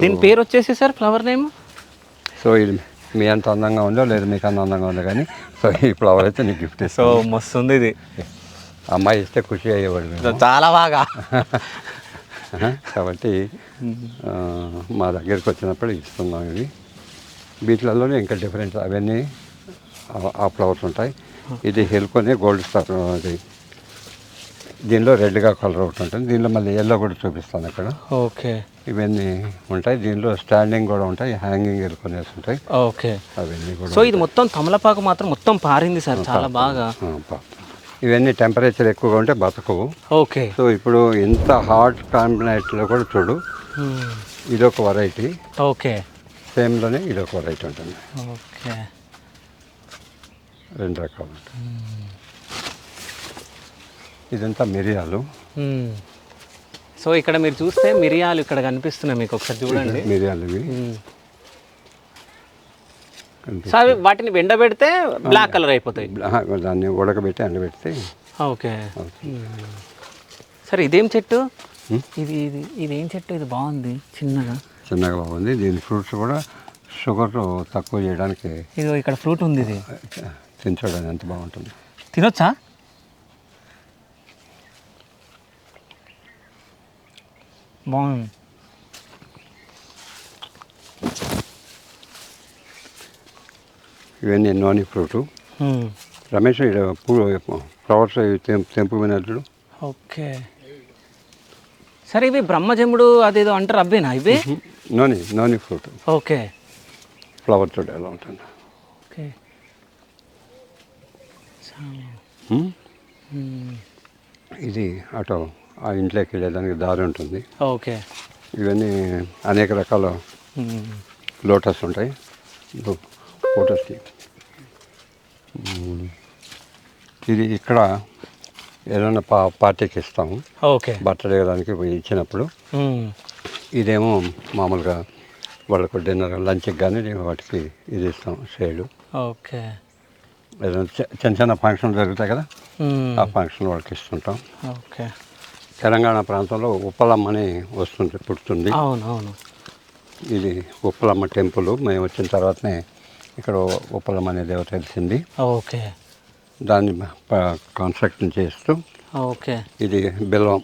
దీని పేరు వచ్చేసి సార్ ఫ్లవర్ నేమ్? సో ఇది మీ అంత అందంగా ఉందో లేదు మీకు అంత అందంగా ఉందో కానీ సో ఈ ఫ్లవర్ అయితే నీకు గిఫ్ట్ సో ఇస్తాను. మస్తు ఉంది ఇది, అమ్మాయి ఇస్తే ఖుషి అయ్యేవాడు చాలా బాగా. కాబట్టి మా దగ్గరికి వచ్చినప్పుడు ఇస్తున్నాం. ఇవి వీటిలలోనే ఇంకా డిఫరెంట్ అవన్నీ ఆ ఫ్లవర్స్ ఉంటాయి. ఇది హెల్కొని గోల్డ్ స్టార్, అది దీనిలో రెడ్గా కలర్ ఒకటి ఉంటుంది. దీనిలో మళ్ళీ ఎల్లో కూడా చూపిస్తాను అక్కడ. ఓకే, ఇవన్నీ ఉంటాయి. దీనిలో స్టాండింగ్ కూడా ఉంటాయి, హ్యాంగింగ్ హెల్కొనేసి ఉంటాయి. ఓకే, అవన్నీ కూడా. సో ఇది మొత్తం తమలపాకు మాత్రం మొత్తం పారింది సార్ చాలా బాగా. ఇవన్నీ టెంపరేచర్ ఎక్కువగా ఉంటే బతకవు. ఓకే, సో ఇప్పుడు ఎంత హాట్ కాంబినేషన్లో కూడా చూడు, ఇదొక వెరైటీ. ఓకే, సేమ్లోనే ఇదొక వెరైటీ ఉంటుంది. ఓకే, రెండు రకాలు ఉంటాయి. ఇదంతా మిరియాలు. సో ఇక్కడ మీరు చూస్తే మిరియాలు ఇక్కడ కనిపిస్తున్నాయి మీకు, ఒకసారి చూడండి. మిరియాలు ఇవి సో అవి వాటిని ఎండబెడితే బ్లాక్ కలర్ అయిపోతాయి. దాన్ని ఉడకబెట్టి ఎండబెడితే. ఓకే, సరే ఇదేం చెట్టు? ఇది ఇది ఇదేం చెట్టు? ఇది బాగుంది, చిన్నగా బాగుంది. దీని ఫ్రూట్స్ కూడా షుగర్ తక్కువ చేయడానికి. ఇది ఇక్కడ ఫ్రూట్ ఉంది, ఇది తినడానికి ఎంత బాగుంటుంది. తినొచ్చా? బాగుంది. ఇవన్నీ నోని ఫ్రూటు. రమేష్ ఫ్లవర్స్ తెంపు వినట్లు. ఓకే, సరే ఇవి బ్రహ్మజముడు అదేదో అంటారు, అవ్వేనా ఇవి? నోని ఫ్రూట్. ఓకే, ఫ్లవర్ చూడ ఎలా ఉంటుంది. ఓకే, ఇది అటో ఆ ఇంట్లోకి వెళ్ళేదానికి దారి ఉంటుంది. ఓకే, ఇవన్నీ అనేక రకాల లోటస్ ఉంటాయి. లోటస్ ఇది ఇక్కడ ఏదైనా పార్టీకి ఇస్తాము. ఓకే, బర్త్డే దానికి ఇచ్చినప్పుడు. ఇదేమో మామూలుగా వాళ్ళకు డిన్నర్ లంచ్కి కానీ వాటికి ఇది ఇస్తాం షేడు. ఓకే, ఏదైనా చిన్న చిన్న ఫంక్షన్లు జరుగుతాయి కదా, ఆ ఫంక్షన్ వాళ్ళకి ఇస్తుంటాం. ఓకే, తెలంగాణ ప్రాంతంలో ఉప్పలమ్మని పుడుతుంది. అవునవును. ఇది ఉప్పలమ్మ టెంపుల్. మేము వచ్చిన తర్వాతనే ఇక్కడ ఉప్పలమ్మ అనే దేవత తెలిసింది. ఓకే, దాన్ని కన్స్ట్రక్షన్ చేస్తూ. ఓకే, ఇది బెల్లం